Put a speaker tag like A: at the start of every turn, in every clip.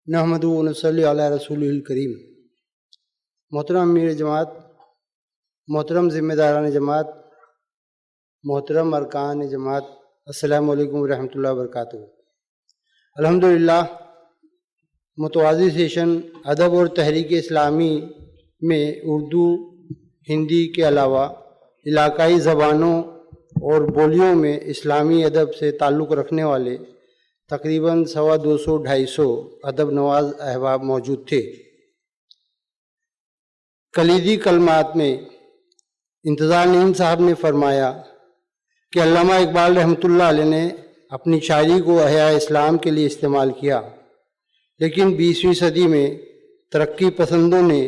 A: नहमदु व नसल्ली अला रसूलिल करीम। मोहतरम अमीर जमात, मोहतरम ज़िम्मेदारान जमात, मोहतरम अरकान जमात, अस्सलामु अलैकुम रहमतुल्लाहि व बरकातुहू। अल्हम्दुलिल्लाह, मुतवाज़ी सेशन अदब और तहरीक इस्लामी में उर्दू, हिंदी के अलावा इलाकाई ज़बानों और बोलियों में इस्लामी अदब से ताल्लुक़ रखने वाले तकरीबन 250-250 अदब नवाज अहबाब मौजूद थे। कलीदी कलमात में इंतज़ार नईम साहब ने फरमाया कि अल्लामा इकबाल रहमतुल्लाह अलैह ने अपनी शायरी को अहया इस्लाम के लिए इस्तेमाल किया, लेकिन 20वीं सदी में तरक्की पसंदों ने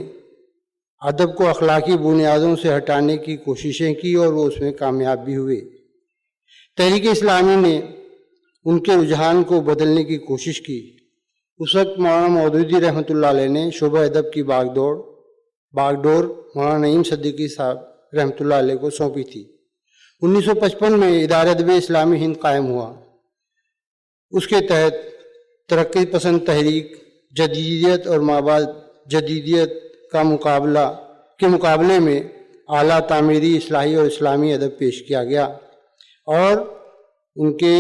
A: अदब को अखलाकी बुनियादों से हटाने की कोशिशें की और वो उसमें कामयाब भी हुए। तहरीक इस्लामी ने उनके रुझान को बदलने की कोशिश की। उस वक्त मौलाना मौदूदी रहमतुल्लाह अलैह ने शोबा अदब की बागडोर मौलाना नईम सिद्दीकी साहब रहमतुल्लाह अलैह को सौंपी थी। 1955 में इदारा अदब इस्लामी हिंद कायम हुआ। उसके तहत तरक्की पसंद तहरीक, जदीदियत और माबाद जदीदियत के मुकाबले में आला तामीरी, इस्लाही और इस्लामी अदब पेश किया गया और उनके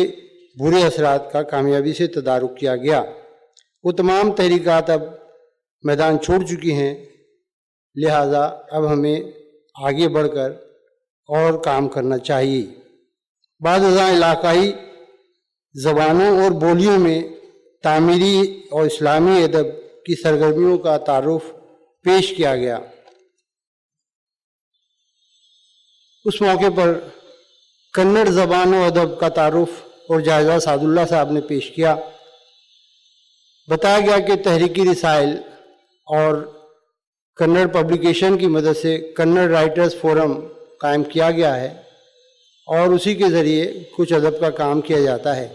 A: बुरे असरात का कामयाबी से तदारुक किया गया। वो तमाम तहरीकात अब मैदान छोड़ चुकी हैं, लिहाजा अब हमें आगे बढ़कर और काम करना चाहिए। बाद इलाकाई ज़बानों और बोलियों में तामीरी और इस्लामी अदब की सरगर्मियों का तारुफ पेश किया गया। उस मौके पर कन्नड़ ज़बान और अदब का तारुफ और जायज़ा सादुल्लाह साहब ने पेश किया। बताया गया कि तहरीकी रिसाइल और कन्नड़ पब्लिकेशन की मदद से कन्नड़ राइटर्स फोरम कायम किया गया है और उसी के ज़रिए कुछ अदब का काम किया जाता है।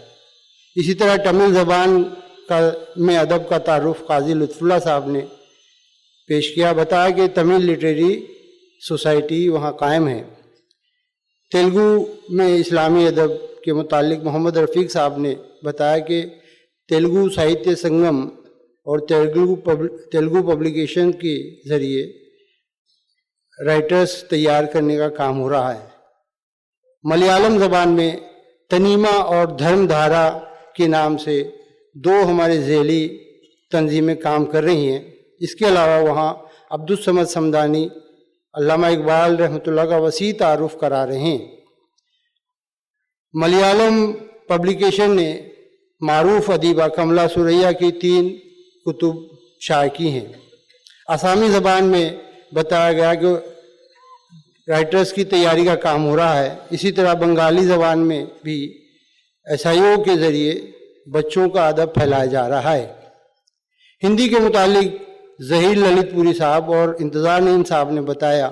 A: इसी तरह तमिल ज़बान में अदब का तारुफ काजी लुत्फ़ुल्लाह साहब ने पेश किया। बताया कि तमिल लिटरेरी सोसाइटी वहाँ कायम है। तेलुगु में इस्लामी अदब के मुतालिक मोहम्मद रफ़ीक साहब ने बताया कि तेलुगु साहित्य संगम और तेलुगु पब्लिकेशन के ज़रिए राइटर्स तैयार करने का काम हो रहा है। मलयालम ज़बान में तनीमा और धर्मधारा के नाम से 2 हमारे ज़ेली तंजीमें काम कर रही हैं। इसके अलावा वहाँ अब्दुल समद समदानी, अल्लामा इकबाल रहमतुल्लाह का वसी तारुफ करा रहे हैं। मलयालम पब्लिकेशन ने मारूफ अदीबा कमला सुरैया की 3 कुतुब शाये की हैं। आसामी ज़बान में बताया गया कि राइटर्स की तैयारी का काम हो रहा है। इसी तरह बंगाली ज़बान में भी SIO के ज़रिए बच्चों का अदब फैलाया जा रहा है। हिंदी के मुतालिक ज़हीर ललितपुरी साहब और इंतज़ार नईम साहब ने बताया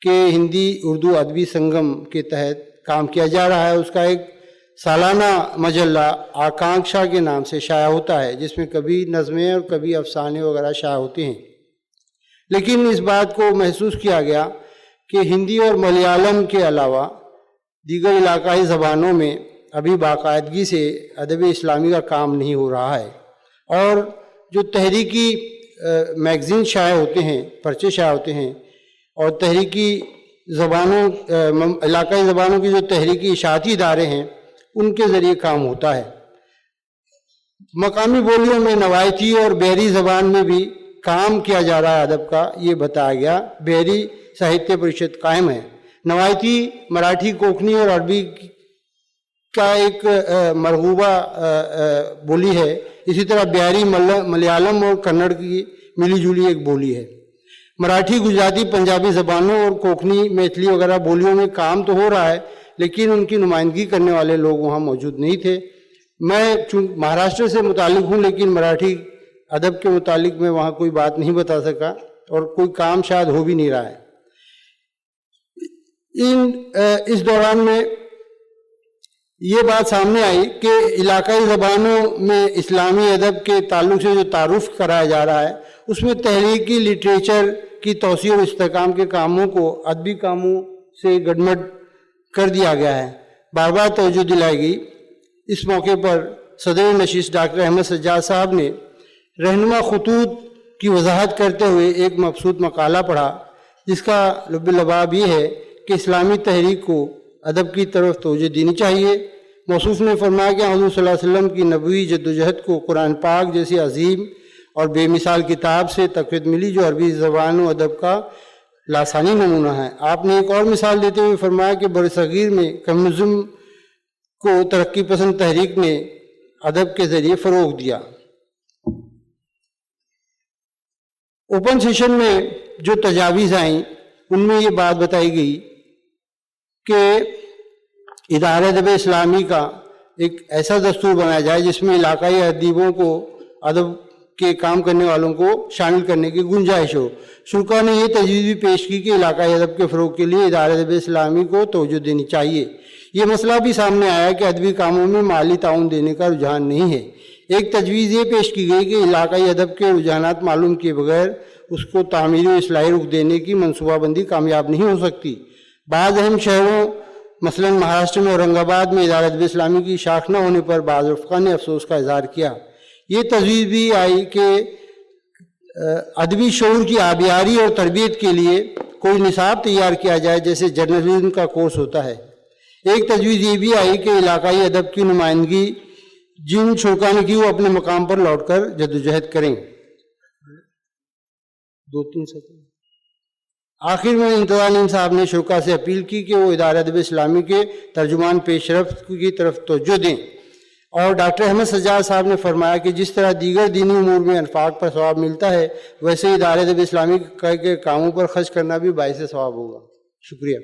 A: कि हिंदी उर्दू अदबी संगम के तहत काम किया जा रहा है। उसका एक सालाना मजल्ला आकांक्षा के नाम से शाया होता है, जिसमें कभी नज़में और कभी अफसाने वगैरह शाया होते हैं। लेकिन इस बात को महसूस किया गया कि हिंदी और मलयालम के अलावा दीगर इलाकाई ज़बानों में अभी बाकायदगी से अदब इस्लामी का काम नहीं हो रहा है और जो तहरीकी मैगज़ीन शाये होते हैं, पर्चे शाये होते हैं और तहरीकी ज़बानों इलाकाई ज़बानों की जो तहरीकी इशाअती इदारे हैं, उनके ज़रिए काम होता है। मकामी बोलियों में नवायती और बहरी ज़बान में भी काम किया जा रहा है अदब का, ये बताया गया। बहरी साहित्य परिषद कायम है। नवायती मराठी, कोंकणी और अरबी का एक मरगूबा बोली है। इसी तरह बिहारी, मलयालम और कन्नड़ की मिली जुली एक बोली है। मराठी, गुजराती, पंजाबी ज़बानों और कोंकणी, मैथिली वगैरह बोलियों में काम तो हो रहा है, लेकिन उनकी नुमाइंदगी करने वाले लोग वहाँ मौजूद नहीं थे। मैं चूँकि महाराष्ट्र से मुतालिक हूँ, लेकिन मराठी अदब के मुतालिक मैं वहाँ कोई बात नहीं बता सका और कोई काम शायद हो भी नहीं रहा है। इस दौरान में ये बात सामने आई कि इलाकाई ज़बानों में इस्लामी अदब के ताल्लुक़ से जो तारुफ कराया जा रहा है, उसमें तहरीकी लिटरेचर की तौसीह और इस्तेहकाम के कामों को अदबी कामों से गडमड कर दिया गया है। बार बार तवज्जो दिलाई गई। इस मौके पर सदर नशीस डॉक्टर अहमद सज्जाद साहब ने रहनुमा खतूत की वजाहत करते हुए एक मबसूत मकाला पढ़ा जिसका लुब-ए-लबाब ये है कि इस्लामी तहरीक को अदब की तरफ तवज्जो देनी चाहिए। मौसूफ ने फरमाया कि हुज़ूर सल्लल्लाहु अलैहि वसल्लम की नबवी जद्दोजहद को कुरान पाक जैसी अजीम और बेमिसाल किताब से तक़वीत मिली जो अरबी ज़बान व अदब का लासानी नमूना है। आपने एक और मिसाल देते हुए फरमाया कि बरसगीर में कम्युनिज़्म को तरक्की पसंद तहरीक ने अदब के ज़रिए फ़रोग़ दिया। ओपन सेशन में जो तजावीज़ आईं उनमें ये बात बताई गई कि इदारे अदब इस्लामी का एक ऐसा दस्तूर बनाया जाए जिसमें इलाकाई अदीबों को अदब के काम करने वालों को शामिल करने की गुंजाइश हो। शुरा ने यह तजवीज़ भी पेश की कि इलाकाई अदब के फ़रोग़ के लिए इदारे अदब इस्लामी को तवज्जो देनी चाहिए। ये मसला भी सामने आया कि अदबी कामों में माली ताउन देने का रुझान नहीं है। एक तजवीज़ ये पेश की गई कि इलाकाई अदब के रुझानात मालूम किए बगैर उसको तामीरी व इस्लाही रुख देने की मनसूबाबंदी कामयाब नहीं हो सकती। बाज़ अहम शहरों मसलन महाराष्ट्र में औरंगाबाद में इदारा अदब इस्लामी की शाख न होने पर बाज़ रफ़क़ा ने अफसोस का इज़हार किया। ये तजवीज़ भी आई कि अदबी शऊर की आबियारी और तरबियत के लिए कोई निसाब तैयार किया जाए जैसे जर्नलिज्म का कोर्स होता है। एक तजवीज़ ये भी आई कि इलाकाई अदब की नुमाइंदगी जिन शुरा ने की वो अपने मकाम पर लौट कर जद्दोजहद करें। 2-3 सेकंड। आखिर में इंतज़ार नीम साहब ने शुरा से अपील की कि वो इदारा अदब इस्लामी के तर्जुमान पेशरफ्त की तरफ तवज्जो दें और डॉक्टर अहमद सज्जाद साहब ने फरमाया कि जिस तरह दीगर दीनी उमूर में अनफाक पर सवाब मिलता है वैसे इदारे अदब इस्लामी के कामों पर खर्च करना भी बाइस सवाब होगा। शुक्रिया।